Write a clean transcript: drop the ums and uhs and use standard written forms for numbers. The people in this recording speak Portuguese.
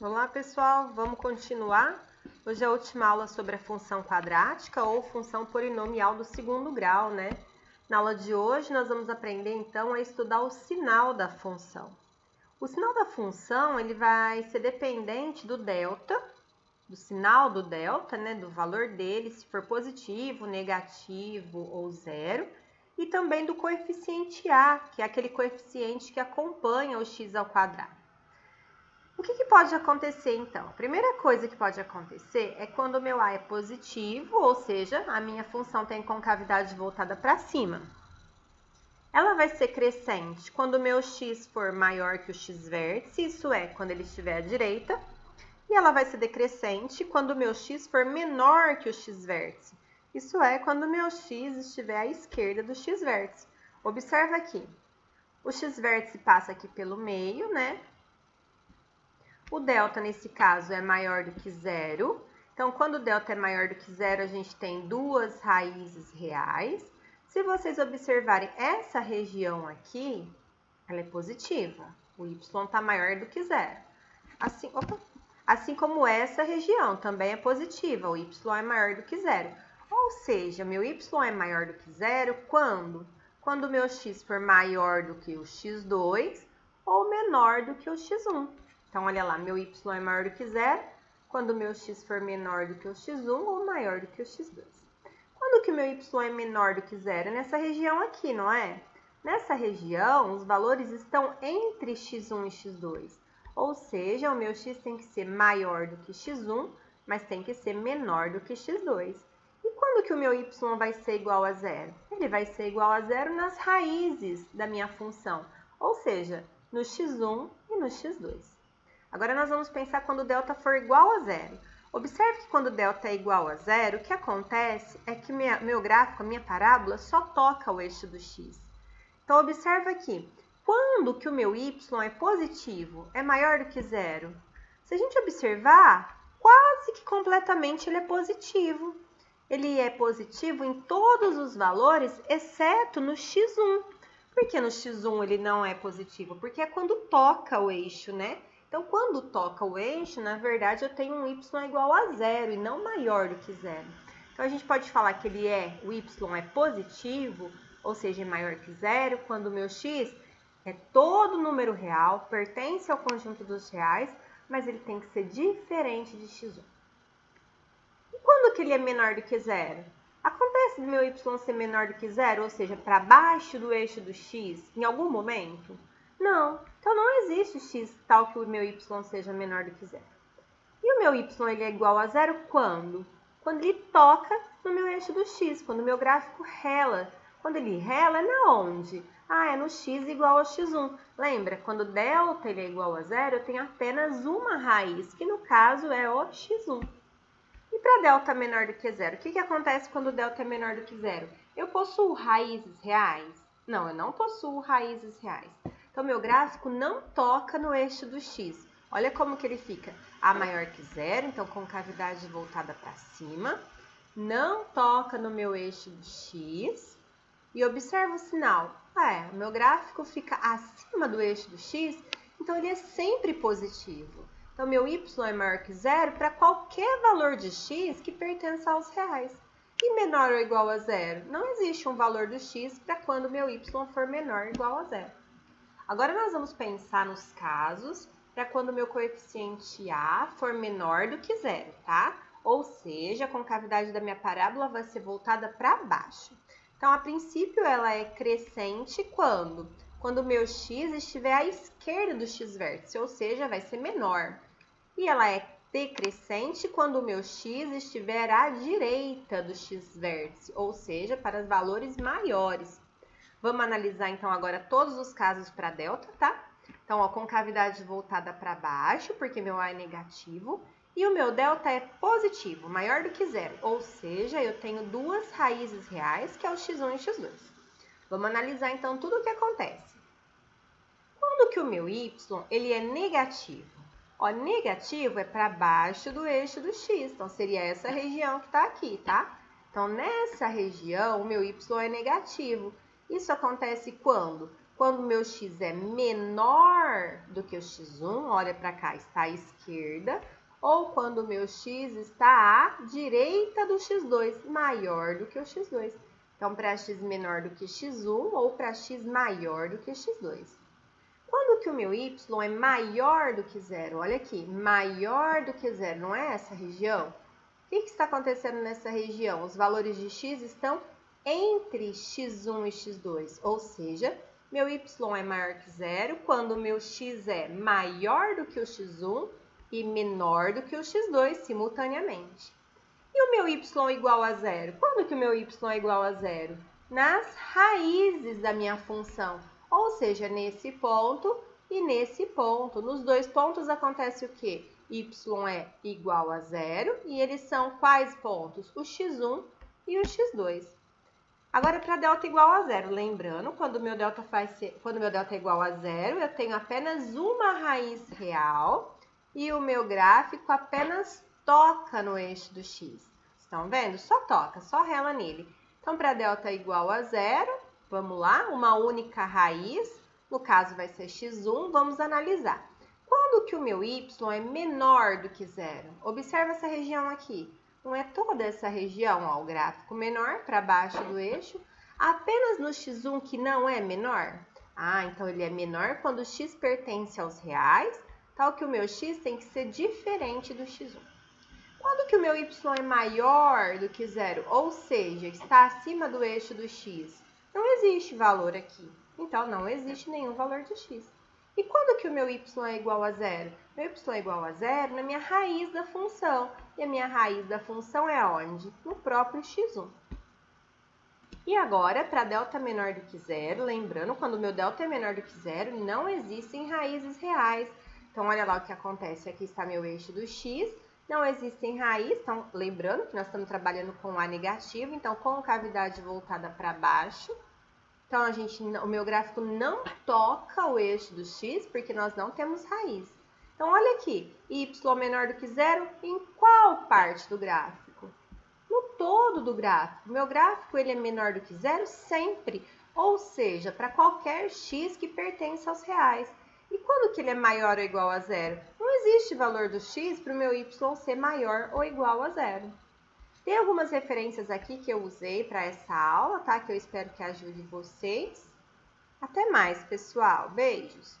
Olá, pessoal, vamos continuar. Hoje é a última aula sobre a função quadrática ou função polinomial do segundo grau, né? Na aula de hoje, nós vamos aprender, então, a estudar o sinal da função. O sinal da função, ele vai ser dependente do delta, do sinal do delta, né? Do valor dele, se for positivo, negativo ou zero, e também do coeficiente a, que é aquele coeficiente que acompanha o x ao quadrado. O que pode acontecer, então? A primeira coisa que pode acontecer é quando o meu a é positivo, ou seja, a minha função tem concavidade voltada para cima. Ela vai ser crescente quando o meu x for maior que o x vértice, isso é, quando ele estiver à direita. E ela vai ser decrescente quando o meu x for menor que o x vértice, isso é, quando o meu x estiver à esquerda do x vértice. Observa aqui, o x vértice passa aqui pelo meio, né? O delta, nesse caso, é maior do que zero. Então, quando o delta é maior do que zero, a gente tem duas raízes reais. Se vocês observarem essa região aqui, ela é positiva. O y está maior do que zero. Assim como essa região também é positiva. O y é maior do que zero. Ou seja, meu y é maior do que zero quando? Quando o meu x for maior do que o x2 ou menor do que o x1. Então, olha lá, meu y é maior do que zero, quando o meu x for menor do que o x1 ou maior do que o x2. Quando que o meu y é menor do que zero? Nessa região aqui, não é? Nessa região, os valores estão entre x1 e x2. Ou seja, o meu x tem que ser maior do que x1, mas tem que ser menor do que x2. E quando que o meu y vai ser igual a zero? Ele vai ser igual a zero nas raízes da minha função, ou seja, no x1 e no x2. Agora, nós vamos pensar quando o delta for igual a zero. Observe que quando o delta é igual a zero, o que acontece é que meu gráfico, a minha parábola, só toca o eixo do x. Então, observa aqui, quando que o meu y é positivo, é maior do que zero? Se a gente observar, quase que completamente ele é positivo. Ele é positivo em todos os valores, exceto no x1. Por que no x1 ele não é positivo? Porque é quando toca o eixo, né? Então, quando toca o eixo, na verdade, eu tenho um y igual a zero e não maior do que zero. Então, a gente pode falar que o y é positivo, ou seja, é maior que zero, quando o meu x é todo número real, pertence ao conjunto dos reais, mas ele tem que ser diferente de x1. E quando que ele é menor do que zero? Acontece do meu y ser menor do que zero, ou seja, para baixo do eixo do x, em algum momento? Não, então não existe x tal que o meu y seja menor do que zero. E o meu y ele é igual a zero quando? Quando ele toca no meu eixo do x, quando o meu gráfico rela. Quando ele rela, é na onde? É no x igual a x1. Lembra, quando delta ele é igual a zero, eu tenho apenas uma raiz, que no caso é o x1. E para delta menor do que zero, o que acontece quando delta é menor do que zero? Eu possuo raízes reais? Não, eu não possuo raízes reais. Então, meu gráfico não toca no eixo do x. Olha como que ele fica. A maior que zero, então concavidade voltada para cima. Não toca no meu eixo do x. E observa o sinal. O meu gráfico fica acima do eixo do x, então ele é sempre positivo. Então, meu y é maior que zero para qualquer valor de x que pertença aos reais. E menor ou igual a zero? Não existe um valor do x para quando meu y for menor ou igual a zero. Agora, nós vamos pensar nos casos para quando o meu coeficiente a for menor do que zero, tá? Ou seja, a concavidade da minha parábola vai ser voltada para baixo. Então, a princípio, ela é crescente quando? Quando o meu x estiver à esquerda do x vértice, ou seja, vai ser menor. E ela é decrescente quando o meu x estiver à direita do x vértice, ou seja, para os valores maiores. Vamos analisar, então, agora todos os casos para delta, tá? Então, a concavidade voltada para baixo, porque meu a é negativo. E o meu delta é positivo, maior do que zero. Ou seja, eu tenho duas raízes reais, que é o x1 e o x2. Vamos analisar, então, tudo o que acontece. Quando que o meu y ele é negativo? Negativo é para baixo do eixo do x. Então, seria essa região que está aqui, tá? Então, nessa região, o meu y é negativo. Isso acontece quando? Quando o meu x é menor do que o x1, olha para cá, está à esquerda, ou quando o meu x está à direita do x2, maior do que o x2. Então, para x menor do que x1 ou para x maior do que x2. Quando que o meu y é maior do que zero? Olha aqui, maior do que zero, não é essa região? O que está acontecendo nessa região? Os valores de x estão entre x1 e x2, ou seja, meu y é maior que zero quando o meu x é maior do que o x1 e menor do que o x2 simultaneamente. E o meu y igual a zero? Quando que o meu y é igual a zero? Nas raízes da minha função, ou seja, nesse ponto e nesse ponto. Nos dois pontos acontece o quê? Y é igual a zero e eles são quais pontos? O x1 e o x2. Agora, para delta igual a zero, lembrando, quando o meu delta é igual a zero, eu tenho apenas uma raiz real e o meu gráfico apenas toca no eixo do x. Estão vendo? Só toca, só rela nele. Então, para delta igual a zero, vamos lá, uma única raiz, no caso vai ser x1, vamos analisar. Quando que o meu y é menor do que zero? Observa essa região aqui. Não é toda essa região, ó, o gráfico menor para baixo do eixo, apenas no x1 que não é menor? Ah, então ele é menor quando o x pertence aos reais, tal que o meu x tem que ser diferente do x1. Quando que o meu y é maior do que zero, ou seja, está acima do eixo do x? Não existe valor aqui, então não existe nenhum valor de x. E quando que o meu y é igual a zero? Meu y é igual a zero na minha raiz da função. E a minha raiz da função é onde? No próprio x1. E agora, para delta menor do que zero, lembrando, quando o meu delta é menor do que zero, não existem raízes reais. Então, olha lá o que acontece. Aqui está meu eixo do x, não existem raízes. Então, lembrando que nós estamos trabalhando com A negativo, então com cavidade voltada para baixo. Então, o meu gráfico não toca o eixo do x, porque nós não temos raiz. Então, olha aqui, y menor do que zero, em qual parte do gráfico? No todo do gráfico. Meu gráfico ele é menor do que zero sempre, ou seja, para qualquer x que pertence aos reais. E quando que ele é maior ou igual a zero? Não existe valor do x para o meu y ser maior ou igual a zero. Tem algumas referências aqui que eu usei para essa aula, tá? Que eu espero que ajude vocês. Até mais, pessoal. Beijos!